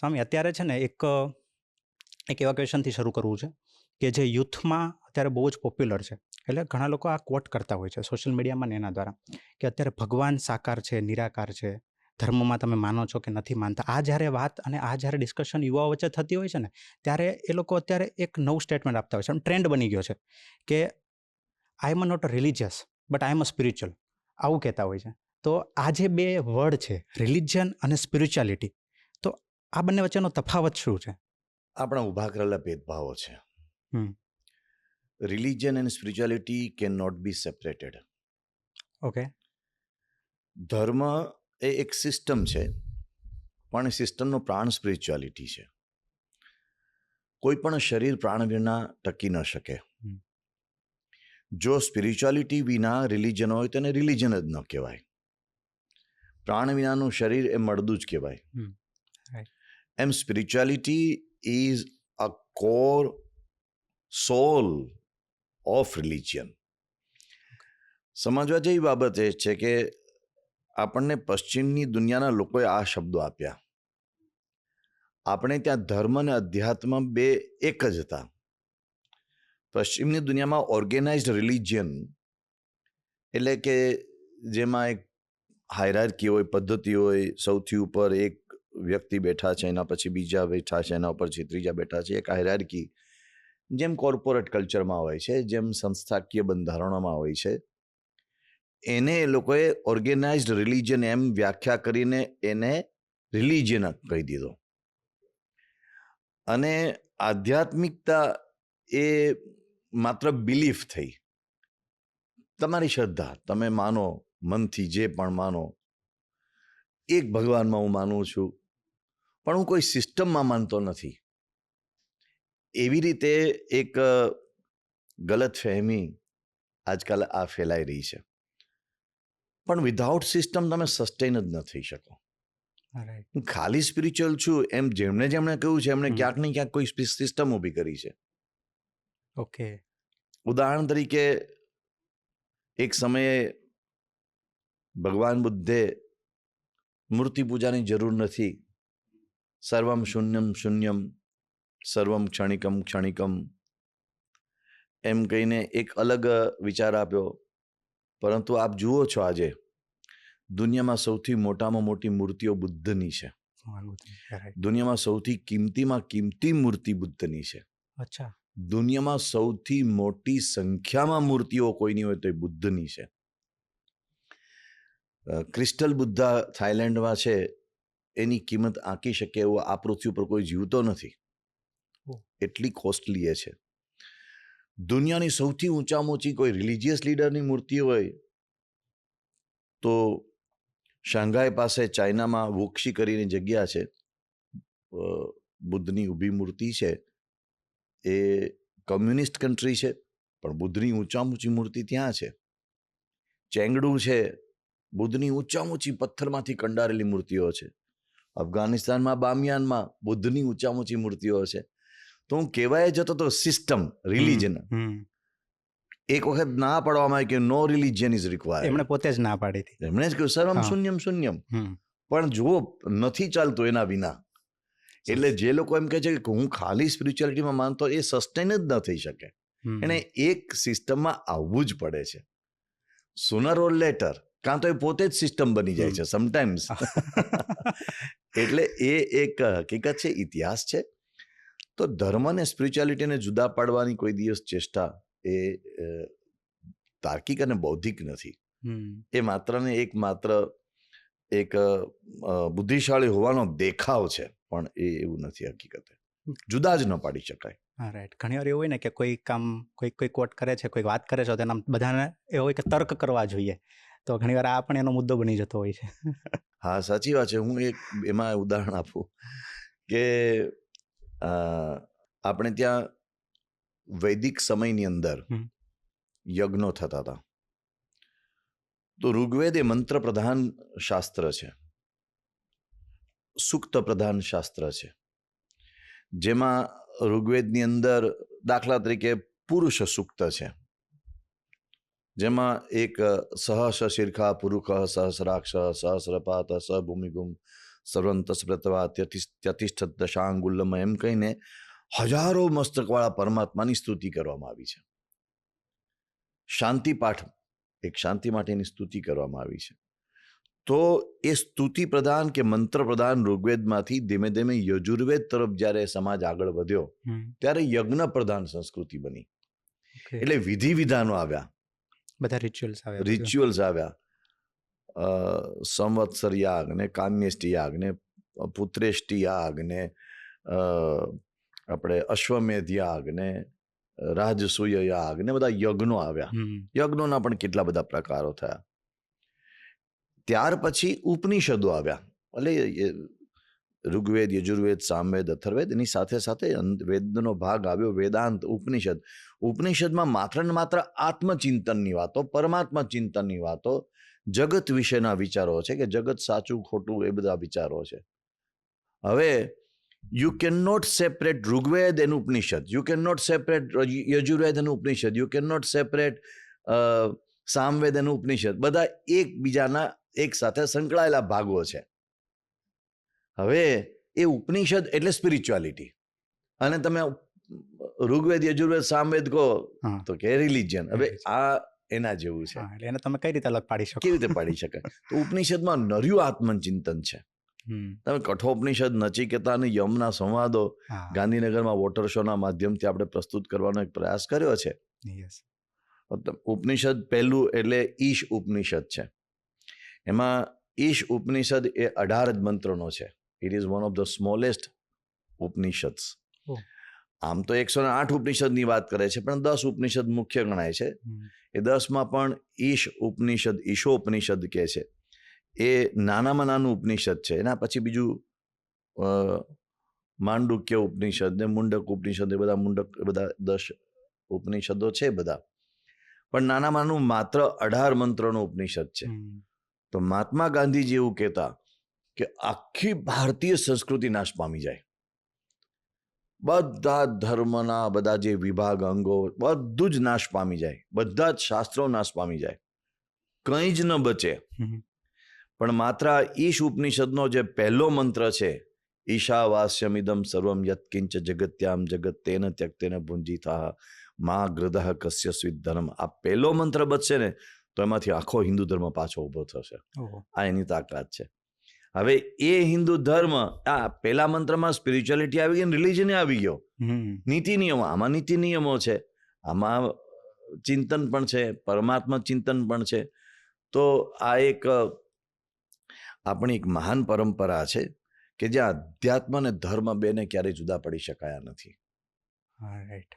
સ્વામી, અત્યારે છે ને એક એવા ક્વેશ્ચનથી શરૂ કરવું છે કે જે યુથમાં અત્યારે બહુ જ પોપ્યુલર છે. એટલે ઘણા લોકો આ કોટ કરતા હોય છે સોશિયલ મીડિયામાં ને એના દ્વારા, કે અત્યારે ભગવાન સાકાર છે, નિરાકાર છે, ધર્મમાં તમે માનો છો કે નથી માનતા. આ જ્યારે વાત અને આ જ્યારે ડિસ્કશન યુવાઓ વચ્ચે થતી હોય છે ને, ત્યારે એ લોકો અત્યારે એક નવું સ્ટેટમેન્ટ આપતા હોય છે. આમ ટ્રેન્ડ બની ગયો છે કે I am not a religious but I am a spiritual, આવું કહેતા હોય છે. તો આ જે બે વર્ડ છે, રિલિજન અને સ્પિરિચ્યુઆલિટી, તો આ બંને વચ્ચેનો તફાવત શું છે? આપણા ઊભા કરેલા ભેદભાવો છે. Religion and spirituality can not be separated. Okay. ધર્મ એ એક સિસ્ટમ છે, પણ એ સિસ્ટમનો પ્રાણ સ્પિરિચ્યુઆલિટી છે. કોઈ પણ શરીર પ્રાણ વિના ટકી ન શકે. જો સ્પિરિચ્યુઆલિટી વિના રિલિજન હોય તો એને રિલિજન જ ન કહેવાય. પ્રાણ વિનાનું શરીર એ મળદું જ કહેવાય. એમ spirituality is a core soul of religion. સમજવા જેવી બાબત એ છે કે આપણને પશ્ચિમની દુનિયાના લોકોએ આ શબ્દો આપ્યા. આપણે ત્યાં ધર્મ અને અધ્યાત્મ બે એક જ હતા. પશ્ચિમની દુનિયામાં ઓર્ગેનાઇઝડ રિલિજિયન એટલે કે જેમાં એક હાયરાર્કી હોય, પદ્ધતિ હોય. સૌથી ઉપર એક વ્યક્તિ બેઠા છે, એના પછી બીજા બેઠા છે, એના ઉપર ત્રીજા બેઠા છે. એક હાયરાર્કી જેમ કોર્પોરેટ કલ્ચરમાં હોય છે, જેમ સંસ્થાકીય બંધારણોમાં હોય છે, એને એ લોકોએ ઓર્ગેનાઇઝડ રિલિજન એમ વ્યાખ્યા કરીને એને રિલિજન કહી દીધો. અને આધ્યાત્મિકતા એ માત્ર બિલીફ થઈ. તમારી શ્રદ્ધા, તમે માનો મનથી જે પણ માનો. એક ભગવાનમાં હું માનું છું, પણ હું કોઈ સિસ્ટમમાં માનતો નથી. એવી રીતે એક ગલત ફહેમી આજકાલ આ ફેલાઈ રહી છે. પણ વિધાઉટ સિસ્ટમ તમે સસ્ટેન જ ન થઈ શકો. હું ખાલી સ્પિરિચ્યુઅલ છું એમ જેમણે કહ્યું છે, એમણે ક્યાંક ને ક્યાંક કોઈ સિસ્ટમ ઊભી કરી છે. ઓકે. ઉદાહરણ તરીકે એક સમયે ભગવાન બુદ્ધે મૂર્તિ પૂજાની જરૂર નથી, સર્વમ શૂન્યમ શૂન્યમ સર્વમ ક્ષણિકમ ક્ષણિકમ એમ કહીને એક અલગ વિચાર આપ્યો. પરંતુ આપ જુઓ છો આજે દુનિયામાં સૌથી મોટામાં મોટી મૂર્તિઓ બુદ્ધની છે. દુનિયામાં સૌથી કિંમતીમાં કિંમતી મૂર્તિ બુદ્ધની છે. અચ્છા. દુનિયામાં સૌથી મોટી સંખ્યામાં મૂર્તિઓ કોઈની હોય તો એ બુદ્ધની છે. ક્રિસ્ટલ બુદ્ધા થાઈલેન્ડમાં છે. એની કિંમત આંકી શકે એવો આ પૃથ્વી પર કોઈ જીવતો નથી, એટલી કોસ્ટલી એ છે. દુનિયાની સૌથી ઊંચામાં ઊંચી કોઈ રિલિજિયસ લીડરની મૂર્તિ હોય તો શાંઘાઈ પાસે ચાઇનામાં વુક્સી કરીને જગ્યા છે, બુદ્ધની ઊભી મૂર્તિ છે. એ કમ્યુનિસ્ટ કન્ટ્રી છે, પણ બુદ્ધની ઊંચામાં ઊંચી મૂર્તિ ત્યાં છે. ચેંગડુ છે, બુદ્ધની ઊંચામાં ઊંચી પથ્થરમાંથી કંડારેલી મૂર્તિઓ છે. અફઘાનિસ્તાનમાં બામિયાનમાં બુદ્ધની ઊંચામાં ઊંચી મૂર્તિઓ છે. તો હું કહેવાય જતો તો સિસ્ટમ, રિલિજન. એક વખત ના પાડવામાં આવે કે નો રિલિજન ઇઝ રિક્વાયર્ડ. એમણે પોતે જ ના પાડી હતી. એમણે જ કહ્યું સર્વમ શૂન્યમ શૂન્યમ. પણ જુઓ, નથી ચાલતું એના વિના. એટલે જે લોકો એમ કહે છે કે હું ખાલી સ્પિરિચ્યુઆલિટીમાં માનતો, એ સસ્ટેન જ ન થઈ શકે. એને એક સિસ્ટમમાં આવવું જ પડે છે. સુનર ઓર લેટર, કાં તો એ પોતે જ સિસ્ટમ બની જાય છે સમટાઈમ્સ. એટલે એ એક હકીકત છે, ઇતિહાસ છે. તો ધર્મ અને સ્પિરિચ્યુઆલિટીને જુદા પાડવાની કોઈ દિવસ ચેષ્ટા એ તાર્કિક અને બૌદ્ધિક નથી. એ માત્ર ને માત્ર એક બુદ્ધિશાળી હોવાનો દેખાવ છે, પણ એ એવું નથી. હકીકતે જુદા જ ન પાડી શકાય. હા, રાઈટ. ઘણી વાર એવું હોય ને કે કોઈ કામ કોઈ કોટ કરે છે, કોઈ વાત કરે છે, તો એના બધાને એવું હોય કે તર્ક કરવા જોઈએ. તો ઘણી વાર આ પણ એનો મુદ્દો બની જતો હોય છે. હા, સાચી વાત છે. હું એક એમાં ઉદાહરણ આપું કે આપણે ત્યાં વૈદિક સમયની અંદર યજ્ઞો થતા હતા. તો ઋગ્વેદ એ મંત્ર પ્રધાન શાસ્ત્ર છે, સૂક્ત પ્રધાન શાસ્ત્ર છે. જેમાં ઋગ્વેદની અંદર દાખલા તરીકે પુરુષ સૂક્ત છે, જેમાં એક સહસ શીર્ષા પુરુષ સહસ્રાક્ષ સહસ્રપાત સ ભૂમિગુમ સર્વંતસ્પ્રતવા ત્યતિષ્ઠત દશાંગુલ્લમ એમ કહીને હજારો મસ્તકવાળા પરમાત્માની સ્તુતિ કરવામાં આવી છે. શાંતિ પાઠ, એક શાંતિ માટેની સ્તુતિ કરવામાં આવી છે. તો એ સ્તુતિ પ્રધાન કે મંત્ર પ્રધાન ઋગ્વેદમાંથી ધીમે ધીમે યજુર્વેદ તરફ જ્યારે સમાજ આગળ વધ્યો ત્યારે યજ્ઞ પ્રધાન સંસ્કૃતિ બની. એટલે વિધિ વિધાનો આવ્યા, બધા રિચ્યુઅલ્સ આવ્યા. સંવત્સર યાગ ને કામ્યેષ્ટિ યાગ ને પુત્રેષ્ટિ યાગ ને આપણે અશ્વમેધ યાગ ને રાજસૂય યાગ ને બધા યજ્ઞો આવ્યા. યજ્ઞોના પણ કેટલા બધા પ્રકારો થયા. ત્યાર પછી ઉપનિષદો આવ્યા. એટલે ઋગ્વેદ, યજુર્વેદ, સામવેદ, અથર્વેદ, એની સાથે સાથે વેદનો ભાગ આવ્યો વેદાંત, ઉપનિષદ. ઉપનિષદમાં માત્ર ને માત્ર આત્મચિંતનની વાતો, પરમાત્મા ચિંતનની વાતો, જગત વિશેના વિચારો છે કે જગત સાચું ખોટું એ બધા વિચારો છે. હવે you can not separate Rigveda and Upanishad, you can not separate Yajurveda and Upanishad, you can not separate Samaveda and Upanishad. બધા એકબીજાના એક સાથે સંકળાયેલા ભાગો છે. હવે એ ઉપનિષદ એટલે સ્પિરિચ્યુઆલિટી, અને તમે ઋગ્વેદ, યજુર્વેદ, સામવેદ કહો તો કે રિલિજન. હવે આ એના જેવું છે. એટલે એને તમે કઈ રીતે અલગ પાડી શકો? કેવી રીતે પાડી શકાય? તો ઉપનિષદમાં નર્યું આત્મચિંતન છે. તમે કઠોપનિષદ, નચિકેતા અને યમના સંવાદો ગાંધીનગરમાં વોટર શોના માધ્યમથી આપણે પ્રસ્તુત કરવાનો એક પ્રયાસ કર્યો છે. ઉપનિષદ પહેલું એટલે ઈશ ઉપનિષદ છે. એમાં ઈશ ઉપનિષદ એ 18 જ મંત્રનો છે. It is one of the smallest Upanishads. આમ તો 108 ઉપનિષદની વાત કરે છે, પણ 10 ઉપનિષદ મુખ્ય ગણાય છે. એ 10માં પણ ઈશ ઉપનિષદ, ઈશોપનિષદ કહે છે, એ નાનામાં નાનું ઉપનિષદ છે. એના પછી બીજું માંડુક્ય ઉપનિષદ ને મુંડક ઉપનિષદ, એ બધા 10 ઉપનિષદો છે બધા. પણ નાનામાં નાનું માત્ર 18 મંત્રનો ઉપનિષદ છે. તો મહાત્મા ગાંધીજી એવું કહેતા કે આખી ભારતીય સંસ્કૃતિ નાશ પામી જાય, બધા ધર્મના બધા જે વિભાગ, અંગો બધું જ નાશ પામી જાય, બધા જ શાસ્ત્રો નાશ પામી જાય, કંઈ જ ન બચે. પણ માત્ર ઈશ ઉપનિષદનો જે પહેલો મંત્ર છે, ઈશાવાસ્યમિદમ સર્વમ યત્કિંચ જગત્યામ જગત તેન ત્યક્તેન ભુંજીતા મા ગૃદઃ કસ્ય સ્વિત ધર્મ, આ પહેલો મંત્ર બચશે ને તો એમાંથી આખો હિન્દુ ધર્મ પાછો ઉભો થશે. આ એની તાકાત છે. હવે એ હિન્દુ ધર્મ, આ પહેલા મંત્રમાં સ્પિરિચ્યુઆલિટી આવી ગઈ, રિલિજન આવી ગયો, નીતિ નિયમો. આમાં નીતિ નિયમો છે, આમાં ચિંતન પણ છે, પરમાત્મા ચિંતન પણ છે. તો આ એક આપણી એક મહાન પરંપરા છે કે જ્યાં અધ્યાત્મ અને ધર્મ બેને ક્યારેય જુદા પડી શકાયા નથી. રાઈટ.